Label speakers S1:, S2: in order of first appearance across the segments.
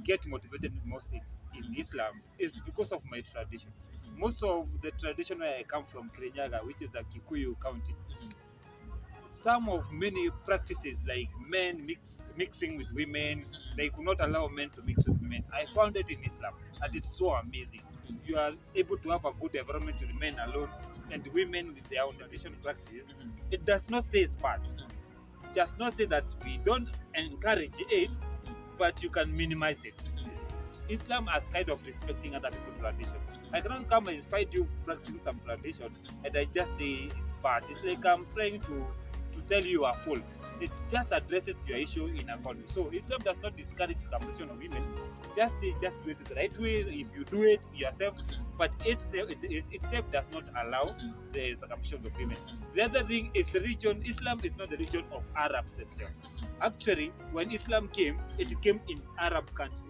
S1: get motivated most in Islam is because of my tradition. Most of the tradition where I come from, Kirinyaga, which is a Kikuyu county, some of many practices like mixing with women, they could not allow men to mix with women. I found it in Islam, and it's so amazing. You are able to have a good environment with men alone and women with their own tradition practice. It does not say it's bad. It does not say that we don't encourage it, but you can minimize it. Islam as kind of respecting other people's tradition. I cannot come and find you practicing some tradition and I just say it's bad. It's like I'm trying to tell you are full. It just addresses your issue in a good way. So Islam does not discourage circumcision of women. Just do it the right way. If you do it yourself, but itself does not allow the circumcision of women. The other thing is religion. Islam is not the religion of Arabs themselves. Actually, when Islam came, it came in Arab countries.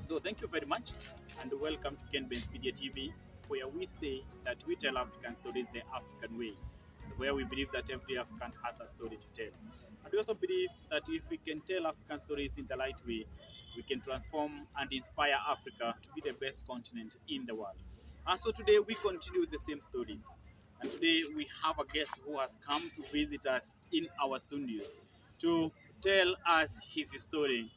S2: So thank you very much and welcome to Ken Benz Media TV, where we say that we tell African stories the African way, where we believe that every African has a story to tell. And we also believe that if we can tell African stories in the right way, we can transform and inspire Africa to be the best continent in the world. And so today we continue with the same stories. And today we have a guest who has come to visit us in our studios to tell us his story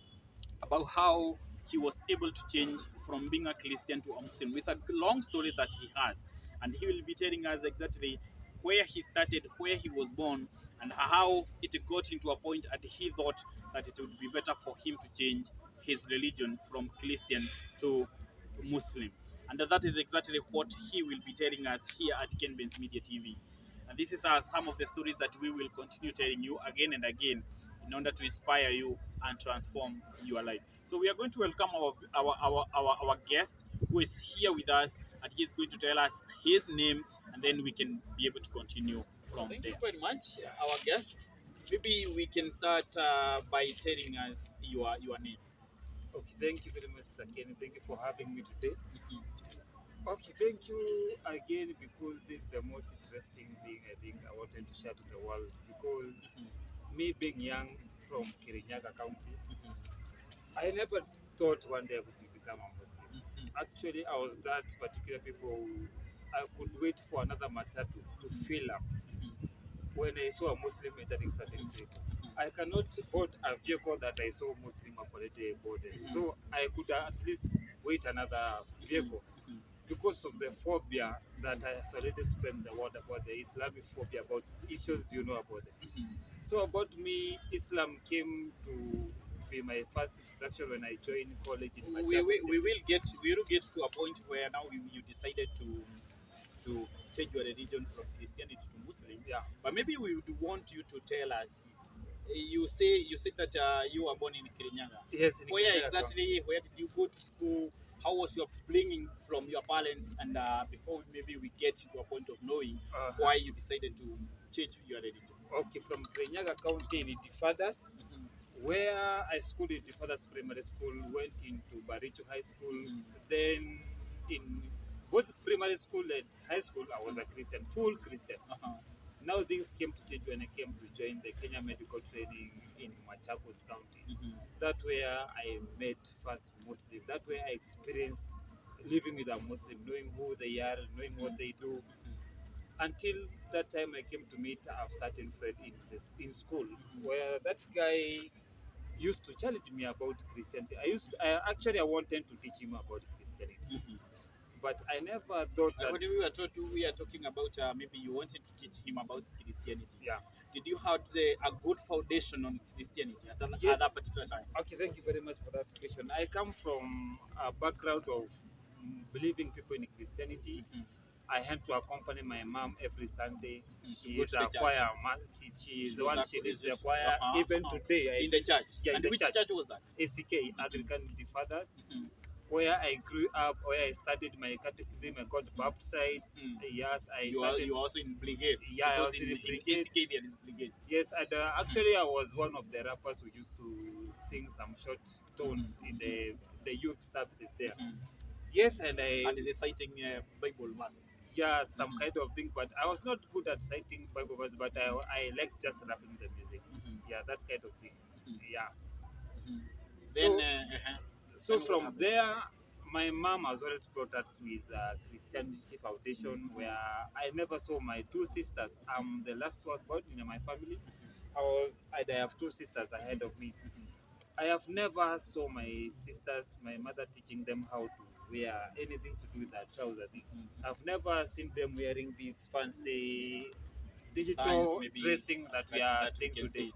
S2: about how he was able to change from being a Christian to a Muslim. It's a long story that he has, and he will be telling us exactly where he started, where he was born, and how it got into a point and he thought that it would be better for him to change his religion from Christian to Muslim. And that is exactly what he will be telling us here at Ken Benz Media TV. And this is some of the stories that we will continue telling you again and again in order to inspire you and transform your life. So we are going to welcome our guest who is here with us, and he is going to tell us his name, and then we can be able to continue from there. Thank you very much, our guest. Maybe we can start by telling us your names.
S1: Okay, thank you very much, Mr. Kenny. Thank you for having me today. Okay, thank you again because this is the most interesting thing I think I wanted to share to the world. Because me being young from Kirinyaga County, I never thought one day I would become a Muslim. Actually, I was that particular people. I could wait for another matatu to fill up when I saw a Muslim entering certain vehicle. I cannot board a vehicle that I saw Muslim have already boarded. So I could at least wait another vehicle because of the phobia that I has already spread the word about the Islamic phobia, about issues you know about it. So about me, Islam came to be my first introduction when I joined college in Machakos.
S2: We will get to a point where now you decided to change your religion from Christianity to Muslim.
S1: Yeah.
S2: But maybe we would want you to tell us. You said that you were born in Kirinyaga.
S1: Yes, in
S2: Where
S1: Kirinyaga.
S2: exactly? Where did you go to school? How was your upbringing from your parents? And before maybe we get to a point of knowing why you decided to change your religion.
S1: Okay, from Kirinyaga County in the fathers, where I schooled in the fathers primary school, went into Baricho High School. Then in both primary school and high school, I was a Christian, full Christian. Now things came to change when I came to join the Kenya Medical Training in Machakos County. That where I met first Muslim. That where I experienced living with a Muslim, knowing who they are, knowing what they do. Until that time, I came to meet a certain friend in school, where that guy used to challenge me about Christianity. I wanted to teach him about Christianity, but I never thought that.
S2: When we are talking about maybe you wanted to teach him about Christianity.
S1: Yeah.
S2: Did you have a good foundation on Christianity at that particular time?
S1: Okay, thank you very much for that question. I come from a background of believing people in Christianity. I had to accompany my mom every Sunday. She is a choir. She is the one she leads the choir. Even today,
S2: in the church.
S1: Yeah,
S2: and
S1: in
S2: which
S1: the church.
S2: church was that?
S1: ACK, Anglican the Fathers, where I grew up, where I studied my catechism. I got baptized. Yes,
S2: You were also in brigade.
S1: Yeah, I was in brigade.
S2: ACK there is brigade.
S1: Yes, and actually I was one of the rappers who used to sing some short tones in the youth services there. Yes, and
S2: reciting Bible verses.
S1: yeah, some
S2: Mhm.
S1: kind of thing, but I was not good at citing Bible verse, but I like just rapping the music.
S2: Mhm.
S1: Yeah, that kind of thing.
S2: Mhm.
S1: Yeah.
S2: Mhm. Then,
S1: So
S2: then
S1: so
S2: what
S1: from
S2: happened?
S1: there, my mom has always brought us with Christianity Foundation, where I never saw my two sisters. I'm the last one born in my family. I have two sisters ahead of me. I have never saw my sisters, my mother teaching them how to wear anything to do with their trousers. I've never seen them wearing these fancy
S2: Signs
S1: digital
S2: maybe
S1: dressing that we are
S2: that we
S1: seeing
S2: can
S1: today.
S2: see.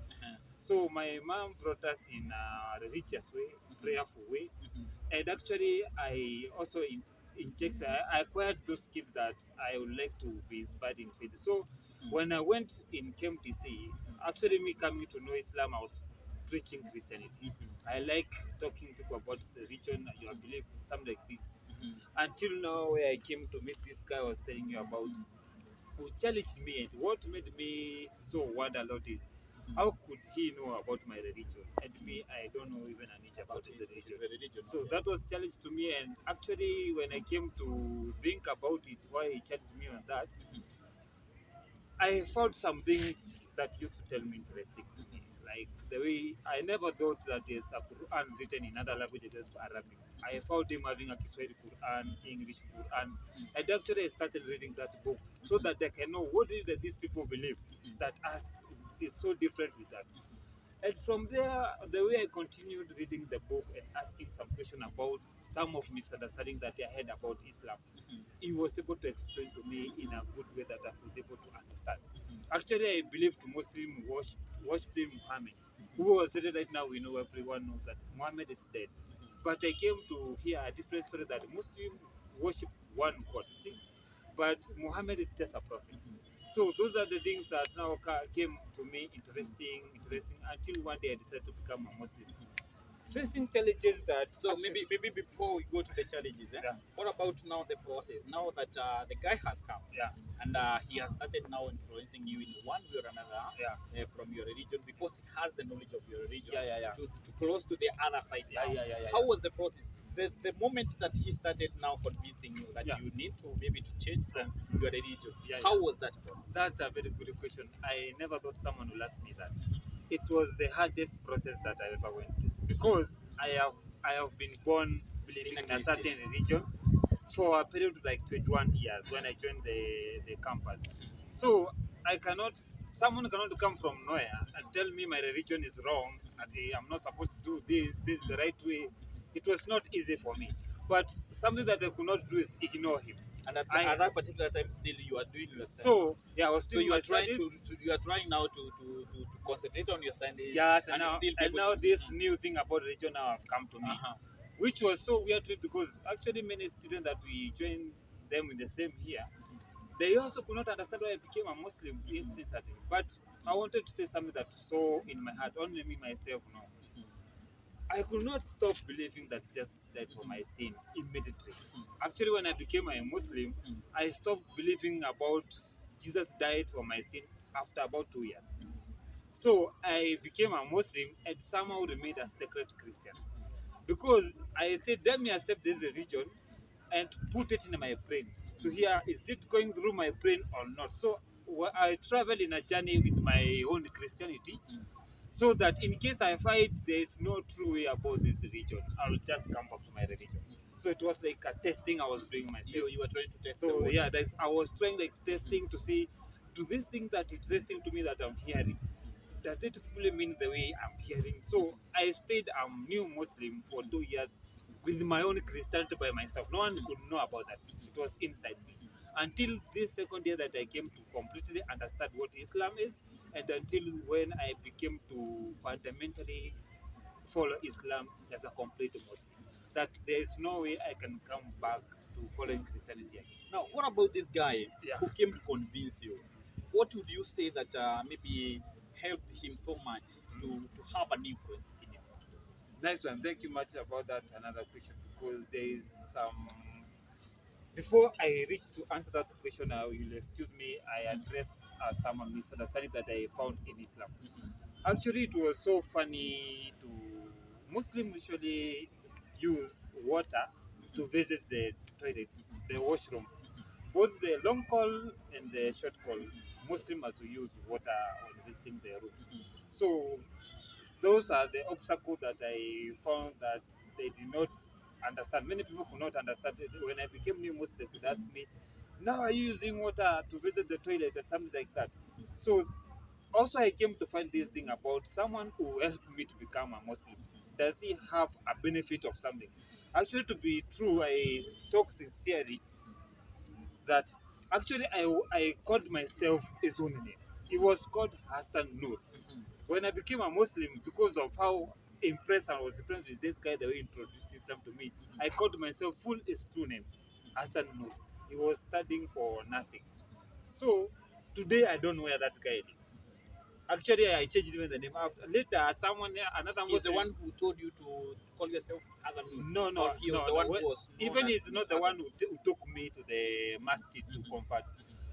S1: So my mom brought us in a religious way, prayerful way,
S2: Mhm.
S1: and actually I also in checks I acquired those skills that I would like to be inspired in faith. So when I went in KMTC, actually me coming to know Islam, I was preaching Christianity.
S2: Mhm.
S1: I like talking to people about the religion, your belief, something like this.
S2: Mhm.
S1: Until now, where I came to meet this guy I was telling you about, who challenged me, and what made me so wonder a lot is how could he know about my religion, and me I don't know even an inch about
S2: About
S1: his
S2: his
S1: religion.
S2: religion.
S1: So
S2: Okay.
S1: that was challenged to me, and actually when I came to think about it, why he challenged me on that,
S2: Mhm.
S1: I found some things that used to tell me interesting to me. Like the way I never thought that there's a Quran written in other languages except for Arabic. I found him having a Kiswahili Quran, English Quran, and actually I started reading that book so that I can know what is it that these people believe that us is so different with us. And from there, the way I continued reading the book and asking some question about some of misunderstanding that I had about Islam, he was able to explain to me in a good way that I was able to understand. Actually, I believe to Muslim worship Muhammad, who was said right now. We know, everyone knows that Muhammad is dead. But I came to hear a different story that Muslim worship one God. See, but Muhammad is just a prophet. So those are the things that now came to me interesting until one day I decided to become a Muslim. Facing challenges that
S2: So
S1: actually,
S2: maybe before we go to the challenges,
S1: yeah,
S2: what about now the process? Now that the guy has come
S1: yeah,
S2: and he has started now influencing you in one way or another
S1: yeah,
S2: from your religion because he has the knowledge of your religion
S1: yeah.
S2: to close to the other side now. How
S1: Yeah.
S2: was the process? The moment that he started now convincing you that
S1: Yeah.
S2: you need to maybe to change from your religion,
S1: Yeah,
S2: how
S1: yeah.
S2: was that process?
S1: That's a very good question. I never thought someone would ask me that. It was the hardest process that I ever went through because I have been born
S2: Being
S1: believing
S2: a
S1: in a
S2: Christian.
S1: certain religion for a period of like 21 years when I joined the campus. So I cannot, someone cannot come from nowhere and tell me my religion is wrong, that I'm not supposed to do this is the right way. It was not easy for me. But something that I could not do is ignore him.
S2: At that particular time, still you are doing your studies.
S1: So yeah, I was
S2: So
S1: doing
S2: you
S1: my
S2: are trying
S1: studies.
S2: you are trying now to concentrate on your studies
S1: Yes,
S2: and still be
S1: and
S2: able
S1: now
S2: to.
S1: this new thing about religion now have come to me,
S2: Uh-huh.
S1: which was so weird to me because actually many students that we joined them in the same year, they also could not understand why I became a Muslim instantly. But I wanted to say something that so in my heart, only me myself know. I could not stop believing that Jesus died for my sin immediately. Actually, when I became a Muslim, I stopped believing about Jesus died for my sin after about 2 years. So I became a Muslim and somehow remained a sacred Christian because I said, let me accept this religion and put it in my brain to hear is it going through my brain or not. So I travel in a journey with my own Christianity so that in case I find there is no true way about this religion, I'll just come back to my religion. So it was like a testing I was doing myself.
S2: You were trying to test the
S1: So yeah,
S2: waters.
S1: I was trying like testing to see, do this thing that interesting to me that I'm hearing, does it fully mean the way I'm hearing? So I stayed a new Muslim for 2 years with my own Christianity by myself. No one could know about that. It was inside me. Until this second year that I came to completely understand what Islam is, and until when I became to fundamentally follow Islam as a complete Muslim. That there is no way I can come back to following Christianity again.
S2: Now, what about this guy
S1: Yeah.
S2: who came to convince you? What would you say that maybe helped him so much to have an influence in you?
S1: Nice one. Thank you much about that. Another question because there is some. Before I reach to answer that question, you'll excuse me. I addressed some misunderstanding that I found in Islam. Actually, it was so funny to Muslims usually use water to visit the toilet, the washroom. both the long call and the short call, Muslim has to use water when visiting the route. So those are the obstacles that I found that they did not understand. Many people could not understand it. When I became new Muslim, they could ask me, now are you using water to visit the toilet and something like that? So also I came to find this thing about someone who helped me to become a Muslim. Does he have a benefit of something? Actually, to be true, I talk sincerely that actually I called myself his own name. It was called Hassan Nur. When I became a Muslim, because of how impressed I was impressed with this guy that introduced Islam to me, I called myself full his true name, Hassan Nur. He was studying for nursing. So today I don't know where that guy is. Actually, I changed even the name. After, later, someone, another
S2: He's the
S1: Muslim.
S2: one who told you to call yourself Azam.
S1: No, no,
S2: Or he was
S1: no,
S2: the
S1: no.
S2: one who was known
S1: Even
S2: as
S1: he's not the
S2: Azam.
S1: one who took me to the masjid to convert.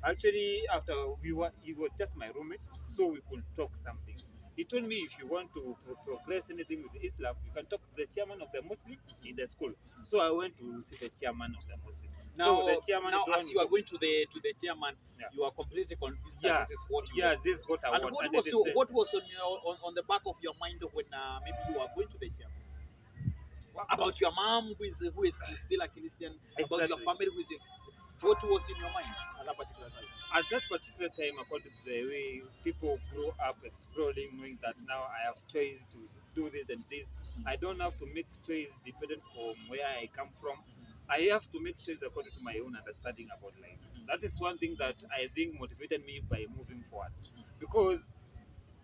S1: Actually, after he was just my roommate, so we could talk something. He told me if you want to progress anything with Islam, you can talk to the chairman of the Muslim in the school. So I went to see the chairman of the Muslim.
S2: Now,
S1: so the chairman
S2: now
S1: is the one
S2: as
S1: who
S2: you are
S1: took-
S2: going to the chairman,
S1: Yeah.
S2: you are completely convinced
S1: Yeah,
S2: that this is what you
S1: yeah,
S2: want.
S1: this is what I
S2: And
S1: want.
S2: what
S1: And
S2: was
S1: it is
S2: your,
S1: the-
S2: what was on the back of your mind when maybe you are going to the chairman? About your mom who is still a Christian, about your
S1: Exactly.
S2: family who is what was in your mind at that particular time?
S1: At that particular time, according to the way people grow up exploring, knowing that now I have choice to do this and this, I don't have to make choice dependent from where I come from. I have to make choice according to my own understanding about life. That is one thing that I think motivated me by moving forward, because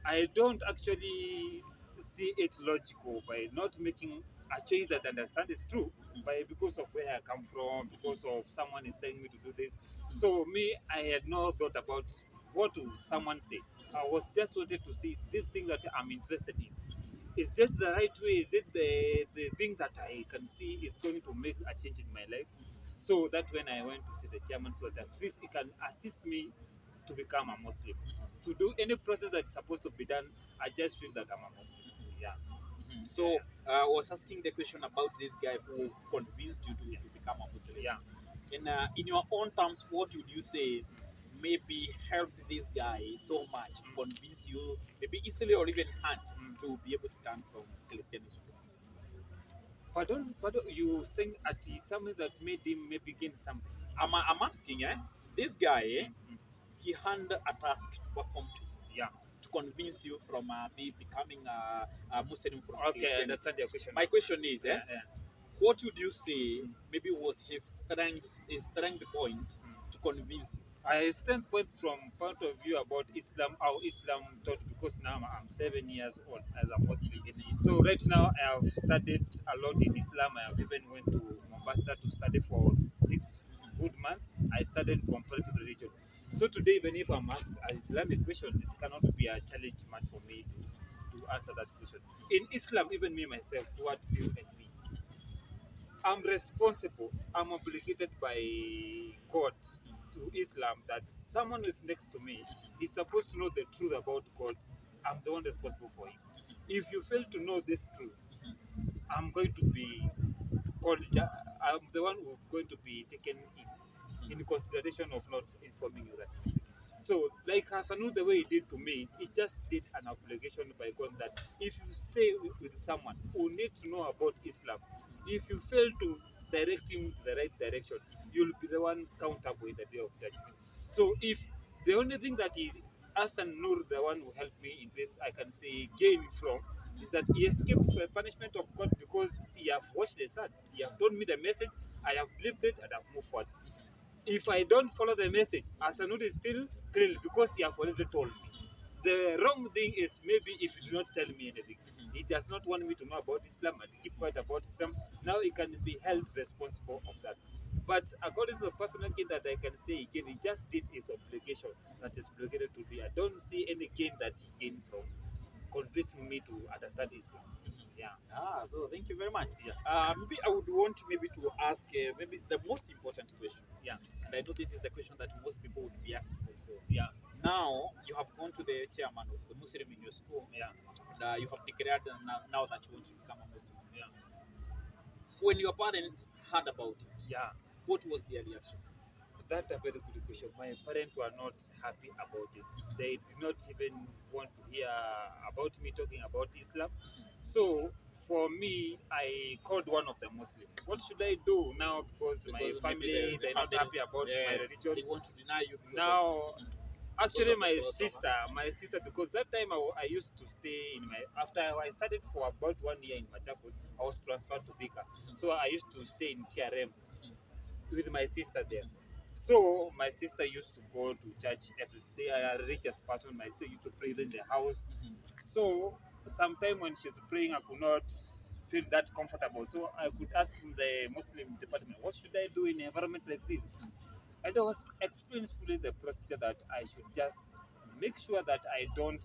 S1: I don't actually see it logical by not making a choice that I understand is true, by because of where I come from, because of someone is telling me to do this. So me, I had no thought about what will someone say. I was just wanted to see this thing that I'm interested in. Is it the right way? Is it the thing that I can see is going to make a change in my life? So that when I went to see the chairman, so that at least he can assist me to become a Muslim. To do any process that's supposed to be done, I just feel that I'm a Muslim. Yeah.
S2: So I was asking the question about this guy who convinced you to become a Muslim.
S1: Yeah.
S2: In your own terms, what would you say maybe helped this guy so much to convince you, maybe easily or even hard, to be able to turn from Christianity to Islam?
S1: Pardon, you think at something that made him maybe gain something.
S2: I'm asking, this guy,
S1: Mm.
S2: he had a task to perform to,
S1: Yeah.
S2: to convince you from becoming a Muslim from
S1: Okay, I
S2: Christianity.
S1: understand your question.
S2: My question is,
S1: Yeah, yeah.
S2: what would you say maybe was his strength point to convince you?
S1: I standpoint from point of view about Islam, how Islam taught, because now I'm 7 years old as a Muslim. So right now I have studied a lot in Islam. I have even went to Mombasa to study for 6 good months. I studied comparative religion. So today, even if I'm asked an Islamic question, it cannot be a challenge much for me to answer that question. In Islam, even me myself, towards you and me, I'm responsible. I'm obligated by God to Islam that someone who is next to me is supposed to know the truth about God. I'm the one responsible for him. If you fail to know this truth, I'm going to be called. I'm the one who's going to be taken in consideration of not informing you that message. So, like Hasanu, the way he did to me, he just did an obligation by God that if you stay with someone who needs to know about Islam, if you fail to direct him to the right direction, you'll be the one countable in the day of judgment. So, if the only thing that is Hassan Nur, the one who helped me in this, I can say gain from, is that he escaped the punishment of God because he have watched the sun. He have told me the message, I have lived it, and I've moved forward. If I don't follow the message, Asanudi is still clean because he have already told me. The wrong thing is maybe if you do not tell me anything. He does not want me to know about Islam and keep quiet about Islam. Now he can be held responsible of that. But according to the personal gain that I can say again, he just did his obligation that is obligated to be. I don't see any gain that he gained from convincing me to understand Islam. Yeah.
S2: So thank you very much.
S1: Yeah.
S2: Maybe I would want maybe to ask maybe the most important question.
S1: Yeah.
S2: And I know this is the question that most people would be asking themselves.
S1: Yeah.
S2: Now you have gone to the chairman of the Muslim in your school.
S1: Yeah.
S2: And you have declared now that you want to become a Muslim.
S1: Yeah.
S2: When your parents heard about it,
S1: Yeah.
S2: what was their reaction?
S1: That's a very good question. My parents were not happy about it. They did not even want to hear about me talking about Islam. So for me, I called one of the Muslims. What should I do now? Because my
S2: Because maybe
S1: family they're not happy about my religion.
S2: they want to deny you because
S1: Now,
S2: of,
S1: actually,
S2: of the crossover.
S1: my sister, because that time I used to stay in my after I studied for about 1 year in Machakos, I was transferred to Thika. So I used to stay in TRM with my sister there. So my sister used to go to church every day. I are richest person. My sister used to pray in the house. So sometime when she's praying, I could not feel that comfortable. So I could ask the Muslim department, what should I do in an environment like this? And I was explaining fully the procedure that I should just make sure that I don't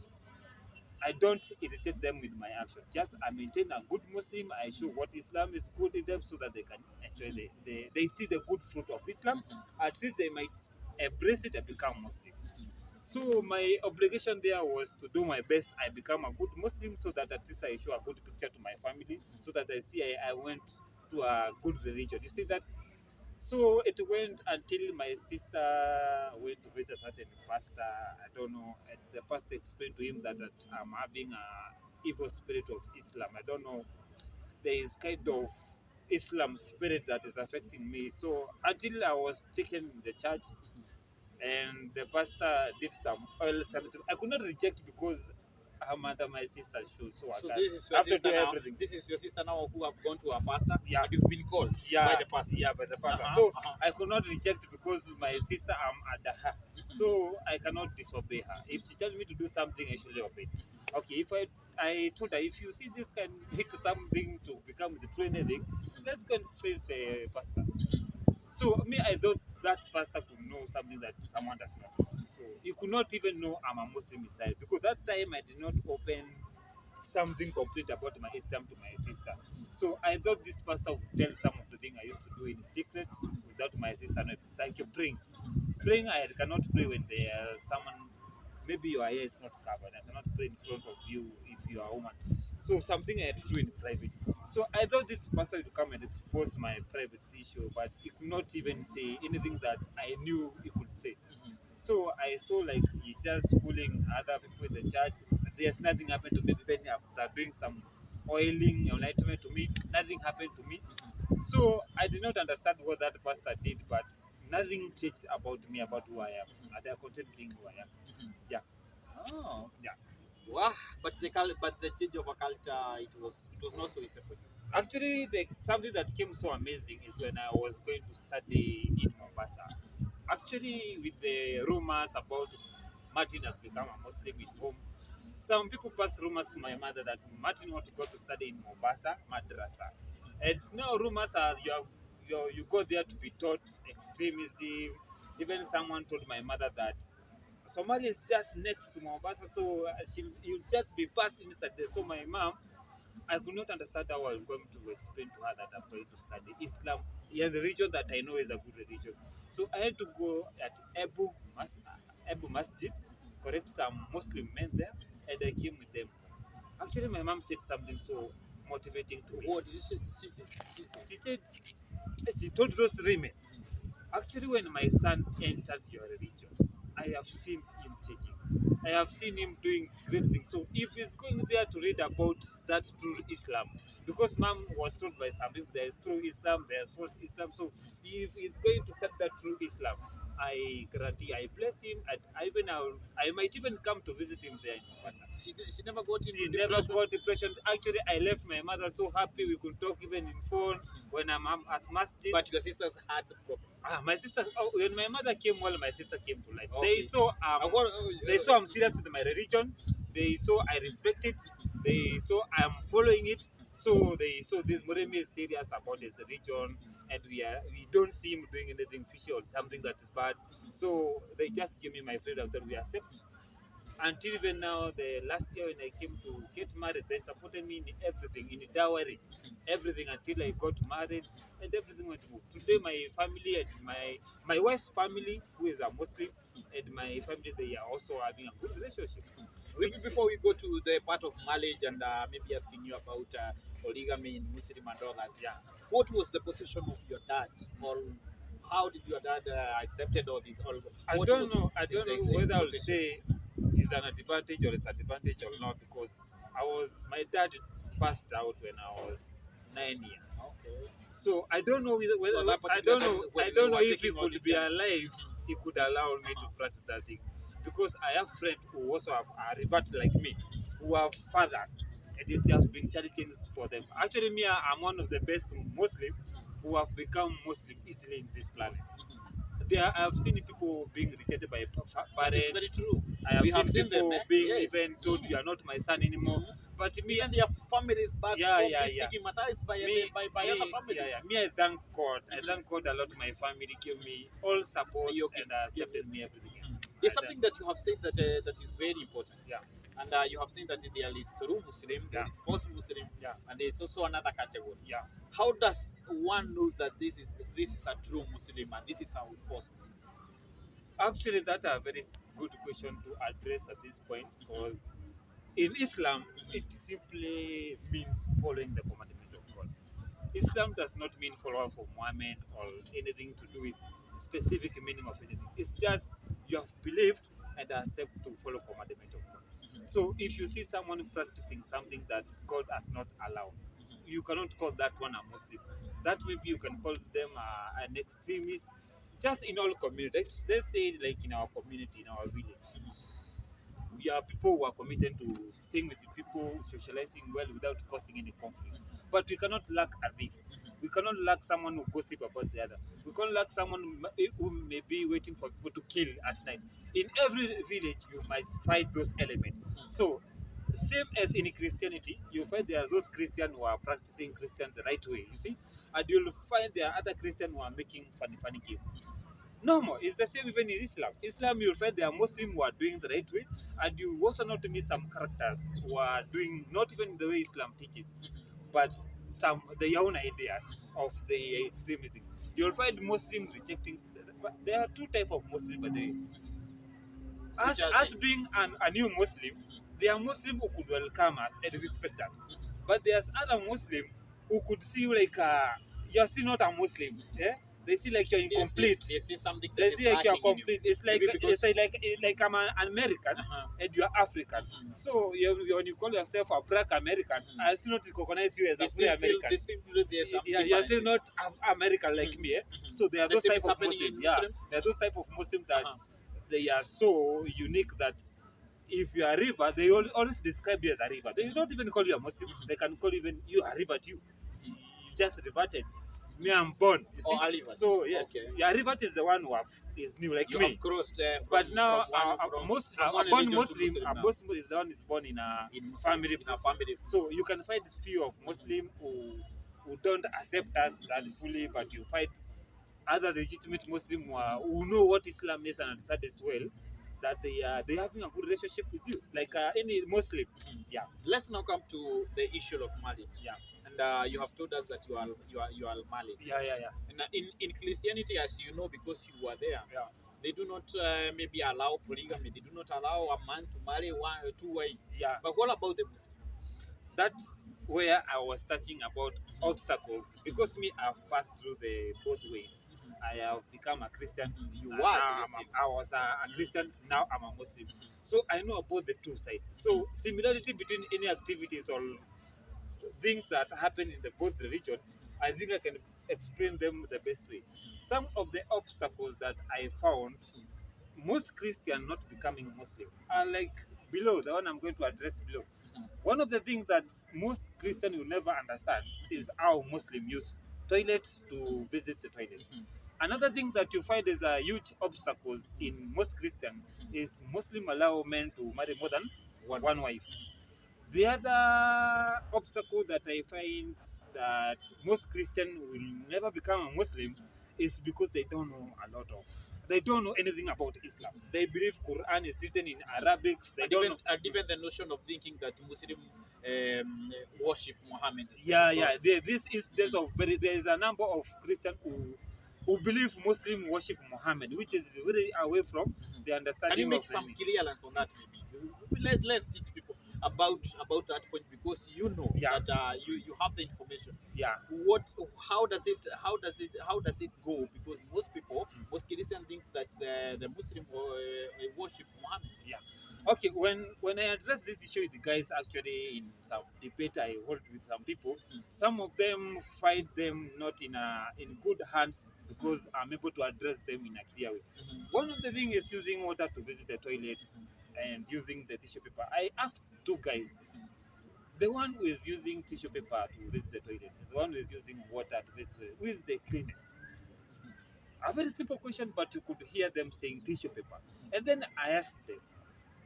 S1: irritate them with my action. Just I maintain a good Muslim. I show what Islam is good in them so that they can enjoy they see the good fruit of Islam. At least they might embrace it and become Muslim. So my obligation there was to do my best. I become a good Muslim so that at least I show a good picture to my family so that I see I went to a good religion. You see that? So it went until my sister went to visit a certain pastor. I don't know. And the pastor explained to him that I'm having a evil spirit of Islam. I don't know. There is kind of Islam spirit that is affecting me. So until I was taken in the church and the pastor did some oil ceremony, I could not reject because I'm under my sister's shoes. So I
S2: So
S1: can't.
S2: this is
S1: I
S2: your
S1: have to do
S2: sister now.
S1: everything.
S2: This is your sister now who have gone to a pastor.
S1: Yeah.
S2: And you've been called by the pastor.
S1: Yeah, by the pastor.
S2: Uh-huh,
S1: So
S2: uh-huh.
S1: I could not reject because my sister I'm under her. So I cannot disobey her. If she tells me to do something, I should obey. Okay, if I told her if you see this can make something to become the true anything, let's go and face the pastor. So me, I thought that pastor could know something that someone does not know. So he could not even know I'm a Muslim inside because that time I did not open something complete about my Islam to my sister. So I thought this pastor would tell some of the things I used to do in secret without my sister knowing. Like praying. Praying, I cannot pray when there someone, maybe your hair is not covered. I cannot pray in front of you if you are a woman. So something I had to do in private. So I thought this pastor would come and expose my private issue, but he could not even say anything that I knew he could say. So I saw like he's just fooling other people in the church. There's nothing happened to me. Even after doing some oiling enlightenment to me, nothing happened to me. So I did not understand what that pastor did, but nothing changed about me, about who I am. And I content being who I am. Yeah.
S2: Oh.
S1: Yeah.
S2: Wow. But the change of a culture, it was not so easy for you.
S1: Actually, something that came so amazing is when I was going to study in Mombasa. Actually, with the rumors about Martin has become a Muslim in home, some people passed rumors to my mother that Martin want to go to study in Mombasa madrasa, and now rumors are you go there to be taught extremism. Even someone told my mother that Somalia is just next to Mombasa, so you'll just be passed inside there. So my mom, I could not understand how I'm going to explain to her that I'm going to study Islam in the region that I know is a good religion. So I had to go at Abu Masjid, correct some Muslim men there, and I came with them. Actually, my mom said something so motivating to me.
S2: What did you say?
S1: She said, she told those three men, actually, when my son entered your religion, I have seen him changing. I have seen him doing great things. So if he's going there to read about that true Islam, because mom was told by some people there is true Islam, there is false Islam. So if he's going to start that true Islam, I guarantee I bless him, and I might even come to visit him there in Mombasa.
S2: She never got into
S1: She never
S2: depression.
S1: got depression. Actually, I left my mother so happy we could talk even in phone when I'm at masjid.
S2: But your sisters had the problem.
S1: My sister, when my mother came, well, my sister came to life.
S2: Okay.
S1: They saw I'm serious with my religion. They saw I respect it. They saw I'm following it. So they saw this Moremi is serious about his religion, and we don't see him doing anything fishy or something that is bad. So they just give me my freedom that we accept. Until even now, the last year when I came to get married, they supported me in everything, in the dowry, everything until I got married, and everything went smooth. Today, my family and my wife's family, who is a Muslim, and my family, they are also having a good relationship.
S2: Maybe before we go to the part of marriage and maybe asking you about polygamy in Muslim and all that,
S1: Yeah.
S2: what was the position of your dad, or how did your dad accepted all this? All
S1: I
S2: what
S1: don't
S2: was
S1: know. I
S2: his
S1: don't know whether I would
S2: position?
S1: say it's an advantage or disadvantage or not, because my dad passed out when I was 9 years.
S2: Okay.
S1: So I don't know whether
S2: So at that
S1: I
S2: particular
S1: don't
S2: time,
S1: know.
S2: when
S1: I
S2: we
S1: don't know
S2: were
S1: if he
S2: taking all
S1: could
S2: this
S1: be
S2: journey.
S1: alive. He could allow me to practice that thing, because I have friends who also have are reverts like me, who have fathers, and it has been challenging for them. Actually, me, I'm one of the best Muslims who have become Muslim easily in this planet. There, I have seen people being rejected by
S2: That is
S1: parents.
S2: very true.
S1: I have
S2: We have
S1: seen
S2: seen them,
S1: people
S2: eh?
S1: being
S2: Yes.
S1: even told you are not my son anymore. But me,
S2: Even their families back
S1: yeah,
S2: home
S1: yeah,
S2: is
S1: yeah.
S2: stigmatized by,
S1: Me,
S2: by other families.
S1: yeah, yeah. Me, I thank God. I thank God a lot. My family gave me all support
S2: You give,
S1: and accepted me everything.
S2: There's
S1: And,
S2: something that you have said that that is very important.
S1: yeah,
S2: And you have said that there is true Muslim, there
S1: Yeah.
S2: is false Muslim,
S1: yeah,
S2: and there is also another category.
S1: yeah.
S2: How does one knows that this is a true Muslim and this is a false Muslim?
S1: Actually, that's a very good question to address at this point, because in Islam, it simply means following the commandment of God. Islam does not mean follower for Muhammad or anything to do with specific meaning of anything. It's just you have believed and accept to follow commandment of God. So if you see someone practicing something that God has not allowed, you cannot call that one a Muslim. That maybe you can call them an extremist. Just in all communities, let's say like in our community, in our village, we are people who are committed to staying with the people, socializing well without causing any conflict. But we cannot lack a thief. We cannot lack someone who gossip about the other. We cannot lack someone who may be waiting for people to kill at night. In every village, you might find those elements. So, same as in Christianity, you find there are those Christians who are practicing Christian the right way, you see, and you'll find there are other Christians who are making funny games. No more. It's the same even in Islam. Islam, you'll find there are Muslims who are doing the right way, and you also not to meet some characters who are doing not even the way Islam teaches, but some their own ideas of the extremism. You'll find Muslims rejecting. But there are two types of Muslims, by the way.
S2: Which are
S1: As being a new Muslim, there are Muslims who could welcome us and respect us, but there's other Muslims who could see you like you're still not a Muslim. Yeah, they see like you're incomplete.
S2: They see something that
S1: They
S2: is
S1: see like you're
S2: lacking in you.
S1: complete. It's like
S2: Maybe because-
S1: like I'm an American and you're African. So when you call yourself a black American, I still not recognize you as
S2: They
S1: a
S2: still
S1: free
S2: feel
S1: American.
S2: they still feel there's some
S1: You're still
S2: differences.
S1: not American like me. So there are
S2: The
S1: those
S2: same
S1: type
S2: is
S1: of
S2: happening in
S1: Muslims. Yeah,
S2: Muslim?
S1: there are those type of Muslims that
S2: Uh-huh.
S1: they are so unique that if you are a river, they always describe you as a river. They don't even call you a Muslim. They can call even you a river too. You just reverted. Me, I'm born. You see?
S2: Or a revert.
S1: So yes,
S2: Okay.
S1: yeah, revert is the one who is new like
S2: You
S1: me.
S2: have crossed
S1: But now,
S2: from one
S1: a born
S2: religion to
S1: Muslim,
S2: Muslim
S1: a
S2: now.
S1: Muslim is the one is born in a
S2: In Muslim,
S1: family.
S2: in a family.
S1: So you can find few of Muslim who don't accept us that fully, but you find other legitimate Muslim who know what Islam is and understand as well, that they having a good relationship with you, like any Muslim. Yeah.
S2: Let's now come to the issue of marriage.
S1: Yeah.
S2: And you have told us that you are married.
S1: Yeah, yeah, yeah.
S2: And in Christianity, as you know, because you were there,
S1: Yeah.
S2: they do not maybe allow polygamy. They do not allow a man to marry one or two wives.
S1: Yeah.
S2: But what about the Muslim?
S1: That's where I was touching about obstacles, because me I've passed through the both ways. I have become a Christian.
S2: You
S1: and
S2: were
S1: now
S2: Christian.
S1: I was a Christian. Now I'm a Muslim. So I know about the two sides. So similarity between any activities or things that happen in the both religion, I think I can explain them the best way. Some of the obstacles that I found most Christian not becoming Muslim are like below, the one I'm going to address below. One of the things that most Christian will never understand is how Muslim use toilet to visit the toilet. Another thing that you find is a huge obstacle in most Christian is Muslim allow men to marry more than one wife. The other obstacle that I find that most Christian will never become a Muslim is because they don't know a lot of. They don't know anything about Islam. They believe Quran is written in Arabic. They don't know.
S2: And even the notion of thinking that Muslim worship Muhammad.
S1: Yeah, yeah. This is there is a number of Christians who believe Muslim worship Muhammad, which is very away from the
S2: Can
S1: understanding
S2: you make
S1: of
S2: some
S1: the
S2: clearance on that, maybe? Let's teach people. about that point, because you know
S1: Yeah.
S2: that you have the information.
S1: Yeah.
S2: What how does it go? Because most people, most Christians think that the Muslim worship Muhammad.
S1: Yeah. Okay, when I address this issue with the guys, actually in some debate I hold with some people, some of them find them not in good hands because I'm able to address them in a clear way. One of the things is using water to visit the toilet and using the tissue paper. I asked two guys, the one who is using tissue paper to visit the toilet, and the one who is using water to visit the toilet, who is the cleanest? A very simple question, but you could hear them saying tissue paper. And then I asked them,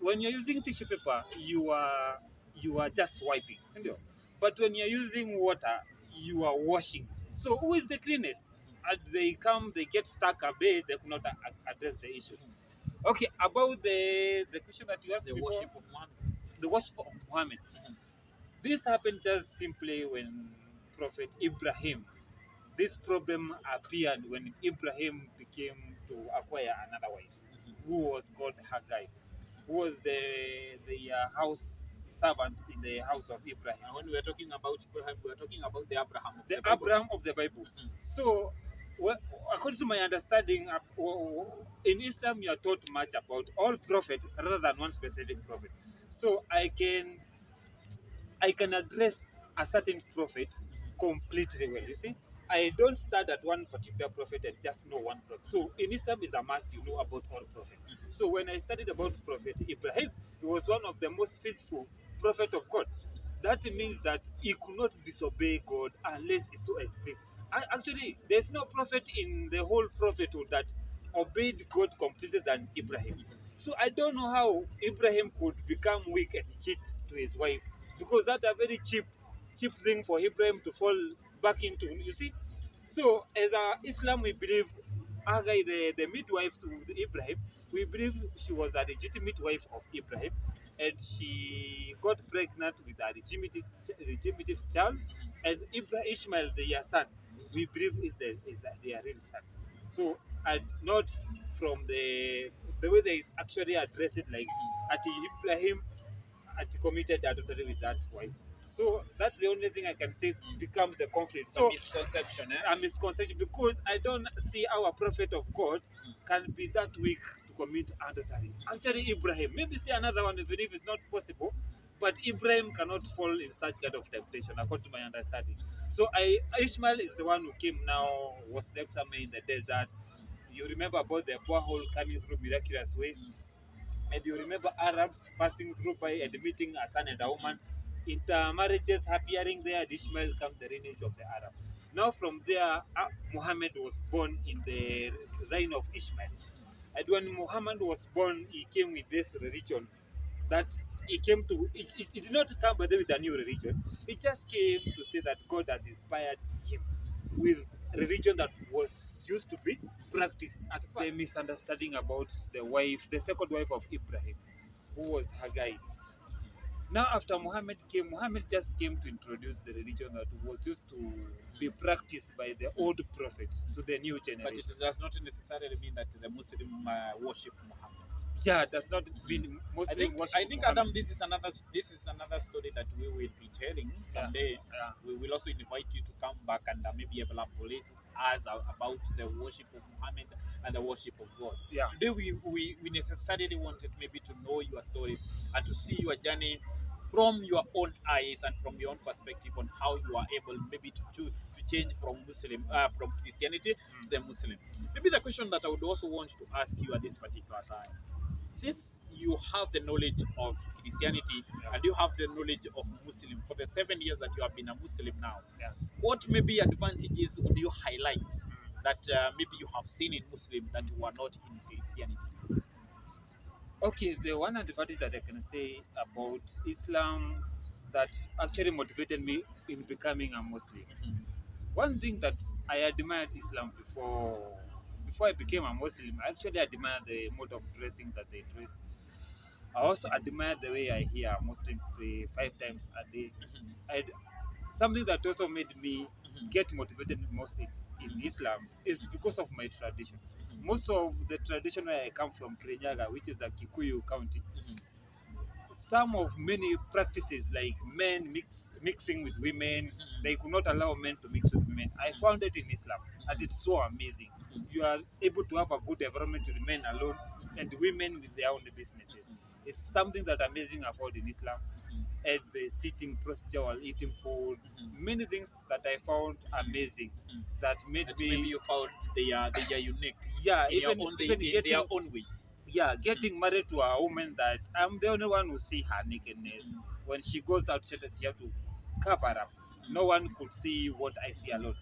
S1: when you're using tissue paper, you are just wiping, sindio? But when you're using water, you are washing. So who is the cleanest? And they come, they get stuck a bit, they could not address the issue. Okay, about the question that you asked
S2: The
S1: before,
S2: worship of Muhammad.
S1: the worship of Muhammad. This happened just simply when Prophet Ibrahim, this problem appeared when Ibrahim became to acquire another wife, who was called Haggai, who was the house servant in the house of Ibrahim.
S2: And when we are talking about Abraham, we are talking about the Abraham of
S1: The
S2: the Bible.
S1: Abraham of the Bible. So, well, according to my understanding, in Islam you are taught much about all prophets rather than one specific prophet. So I can address a certain prophet completely well. You see, I don't start at one particular prophet and just know one prophet. So in Islam is a must you know about all prophets. So when I studied about Prophet Ibrahim, he was one of the most faithful prophet of God. That means that he could not disobey God unless it's so extreme. Actually, there's no prophet in the whole prophethood that obeyed God completely than Ibrahim. So I don't know how Ibrahim could become weak and cheat to his wife, because that's a very cheap thing for Ibrahim to fall back into. You see, so as a Islam, we believe Agai, the midwife to Ibrahim, we believe she was a legitimate wife of Ibrahim, and she got pregnant with a legitimate child, and Ishmael, their son, we believe is their real son. So, and not from the way they actually address it, like at Ibrahim had committed adultery with that wife. So that's the only thing I can say becomes the conflict.
S2: So
S1: So
S2: misconception,
S1: a misconception, because I don't see how a prophet of God can be that weak to commit adultery. Actually, Ibrahim, maybe see another one, even if it's not possible, but Ibrahim cannot fall in such kind of temptation, according to my understanding. So Ishmael is the one who came now, was left somewhere in the desert. You remember about the borehole coming through miraculous way, and you remember Arabs passing through by and meeting a son and a woman, intermarriages appearing there, and Ishmael comes the lineage of the Arab. Now from there, Muhammad was born in the line of Ishmael. And when Muhammad was born, he came with this religion that he came to, it did not come by the way with a new religion. He just came to say that God has inspired him with religion that was used to be practiced. At the misunderstanding about the wife, the second wife of Ibrahim, who was Haggai. Now, after Muhammad came, Muhammad just came to introduce the religion that was used to be practiced by the old prophet to the new
S2: but
S1: generation.
S2: it does not necessarily mean that the Muslim worship Muhammad.
S1: Yeah, does not mean
S2: I
S1: Muslim
S2: think
S1: worship
S2: I think
S1: Muhammad.
S2: Adam, this is another story that we will be telling someday.
S1: Yeah.
S2: We will also invite you to come back and maybe elaborate us about the worship of Muhammad and the worship of God.
S1: Yeah.
S2: Today we necessarily wanted maybe to know your story and to see your journey from your own eyes and from your own perspective on how you are able maybe to change from Christianity to the Muslim. Maybe the question that I would also want to ask you at this particular time, since you have the knowledge of Christianity and you have the knowledge of Muslim for the 7 years that you have been a Muslim now,
S1: Yeah.
S2: what maybe advantages would you highlight that maybe you have seen in Muslim that you are not in Christianity?
S1: Okay, the one advantage that I can say about Islam that actually motivated me in becoming a Muslim. One thing that I admired Islam before I became a Muslim, I actually admired the mode of dressing that they dress. I also admire the way I hear a Muslim pray 5 times a day. And something that also made me get motivated most in Islam is because of my tradition. Most of the tradition where I come from, Kirinyaga, which is a Kikuyu county, some of many practices like men mixing with women. They could not allow men to mix with women. I found it in Islam, and it's so amazing. You are able to have a good environment with men alone and women with their own businesses. It's something that amazing I found in Islam. And the sitting procedure while eating food, many things that I found amazing that made
S2: That
S1: me,
S2: maybe you found they are unique
S1: yeah,
S2: in your own
S1: even
S2: their
S1: getting,
S2: own ways.
S1: yeah, getting married to a woman that I'm the only one who see her nakedness. When she goes out, she have to cover up. No one could see what I see alone.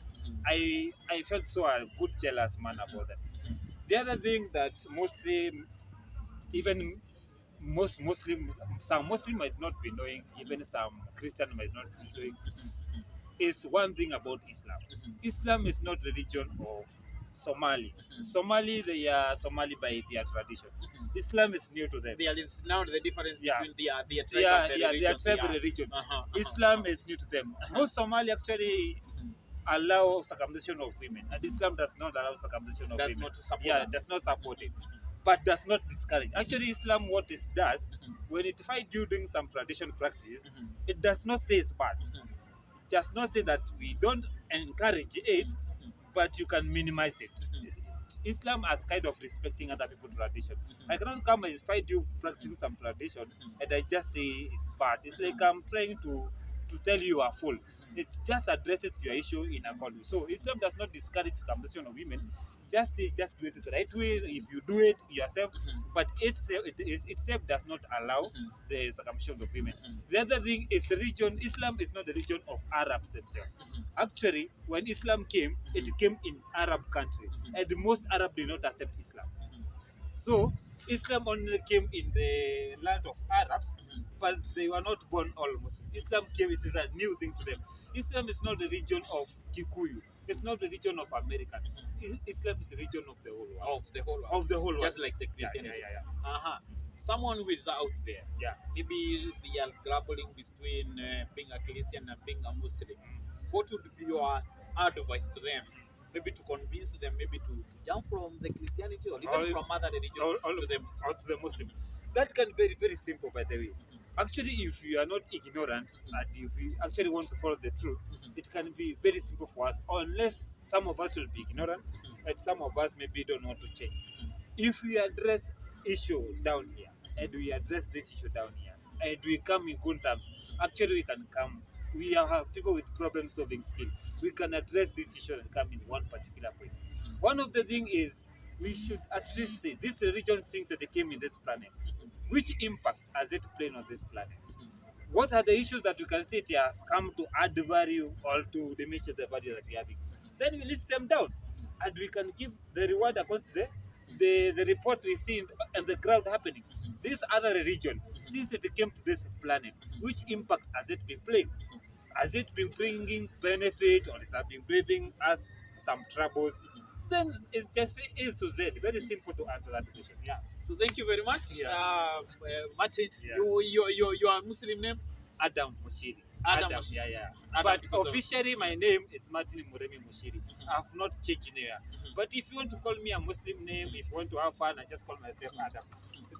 S1: I felt so a good jealous man about that. The other thing that mostly, even most Muslim, some Muslim might not be knowing, even some Christian might not be knowing, is one thing about Islam. Islam is not religion of Somali. Somali, they are Somali by their tradition. Islam is new to them.
S2: There is now the difference
S1: Yeah.
S2: between their tribe
S1: Yeah,
S2: and the
S1: yeah, their
S2: religions.
S1: tribe religion.
S2: Uh-huh,
S1: Islam is new to them. Most Somali actually allow circumcision of women, and Islam does not allow circumcision of
S2: Does
S1: women.
S2: not support
S1: Yeah,
S2: that.
S1: does not support it, but does not discourage. Actually, Islam what it does, when it finds you doing some tradition practice, it does not say it's bad. It does not say that we don't encourage it, but you can minimize it. Islam as kind of respecting other people's tradition. I cannot come and find you practicing some tradition and I just say it's bad. It's like I'm trying to tell you are full. It just addresses your issue in accord. So Islam does not discourage circumcision of women. Just do it the right way. If you do it yourself, but itself does not allow the circumcision of women. The other thing is religion. Islam is not the religion of Arabs themselves. Actually, when Islam came, it came in Arab country, and most Arab did not accept Islam. So Islam only came in the land of Arabs, but they were not born all Muslim. Islam came; it is a new thing to them. Islam is not the religion of Kikuyu. It's not the religion of American. Islam is the religion of the whole world.
S2: Of the whole world.
S1: Of the whole world.
S2: Just like the
S1: Yeah,
S2: Christianity.
S1: yeah.
S2: Uh-huh. Someone who is out there,
S1: Yeah.
S2: maybe they are grappling between being a Christian and being a Muslim. What would be your advice to them? Maybe to convince them, maybe to jump from the Christianity or even from other religions to the Muslim.
S1: Or to the Muslim. That can be very, very simple, by the way. Actually, if you are not ignorant and if you actually want to follow the truth, it can be very simple for us, unless some of us will be ignorant and some of us maybe don't want to change. If we address issue down here and we address this issue down here and we come in good terms, actually we can come. We have people with problem solving skill. We can address this issue and come in one particular point. One of the thing is we should at least say this religion thinks that they came in this planet. Which impact has it played on this planet? What are the issues that we can say it has come to add value or to diminish the value that we are having? Then we list them down and we can give the reward according to the report we see in the ground happening. This other religion, since it came to this planet, which impact has it been playing? Has it been bringing benefit or has it been bringing us some troubles? Then it's just A to Z. Very simple to answer that question. Yeah.
S2: So thank you very much,
S1: Yeah.
S2: Martin.
S1: Yeah.
S2: Your Muslim name?
S1: Adam Mushiri.
S2: Adam Mushiri.
S1: Yeah.
S2: Adam,
S1: But
S2: because of-
S1: officially, my name is Martin Muremi Mushiri. I've not changed anywhere. But if you want to call me a Muslim name, if you want to have fun, I just call myself Adam.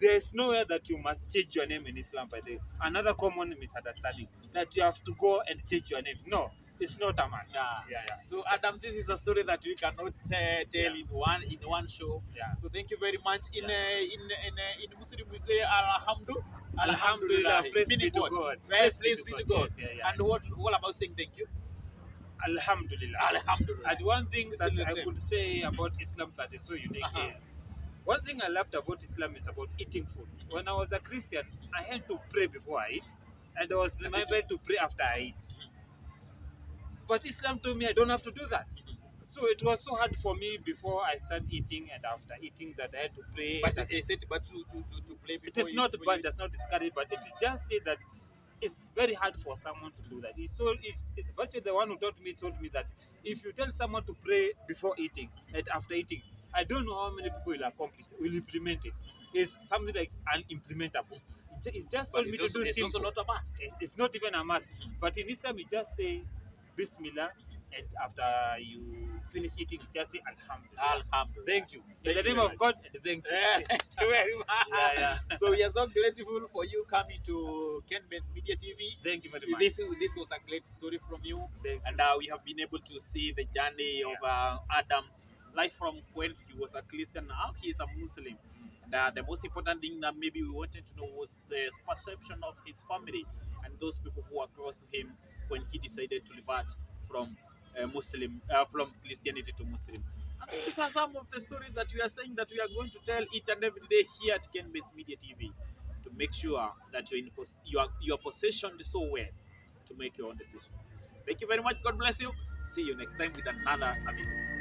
S1: There's nowhere that you must change your name in Islam. By the way, another common misunderstanding that you have to go and change your name. No, it's not a must.
S2: Yeah.
S1: Yeah.
S2: So Adam, this is a story that we cannot tell in one show.
S1: Yeah.
S2: So thank you very much. In Muslim we say Alhamdulillah.
S1: Alhamdulillah, praise
S2: Meaning
S1: be to
S2: what?
S1: God.
S2: Right, praise be to God.
S1: Yes, yeah.
S2: And what about saying thank you?
S1: Alhamdulillah.
S2: Alhamdulillah.
S1: And one thing
S2: It's
S1: that
S2: the
S1: I
S2: same.
S1: could say about Islam that is so unique is one thing I loved about Islam is about eating food. When I was a Christian, I had to pray before I eat, and I was reminded to pray after I eat. But Islam told me I don't have to do that. So it was so hard for me before I start eating and after eating that I had to pray.
S2: But
S1: that
S2: they said, but to play
S1: it
S2: before
S1: is not
S2: before
S1: bad, does not discourage, but it is just say that it's very hard for someone to do that. Virtually the one who told me that if you tell someone to pray before eating and after eating, I don't know how many people will accomplish, will implement it. It's something like unimplementable. It's just
S2: But
S1: told me
S2: it's
S1: to do
S2: also
S1: simple.
S2: not a must.
S1: It's not even a must. But in Islam, you just say Bismillah, and after you finish eating, just say Alhamdulillah.
S2: Alhamdulillah.
S1: Thank you. In
S2: Thank
S1: the
S2: you
S1: name
S2: very
S1: of
S2: much.
S1: God, and thank you.
S2: Thank you very much.
S1: Yeah, yeah.
S2: So we are so grateful for you coming to Ken Benz Media TV.
S1: Thank you very much.
S2: This was a great story from you,
S1: Thank you.
S2: and we have been able to see the journey of Adam, like from when he was a Christian, now he is a Muslim. And the most important thing that maybe we wanted to know was the perception of his family and those people who are close to him when he decided to revert from from Christianity to Muslim. And these are some of the stories that we are saying that we are going to tell each and every day here at Ken Benz Media TV to make sure that you are positioned so well to make your own decision. Thank you very much. God bless you. See you next time with another amazing story.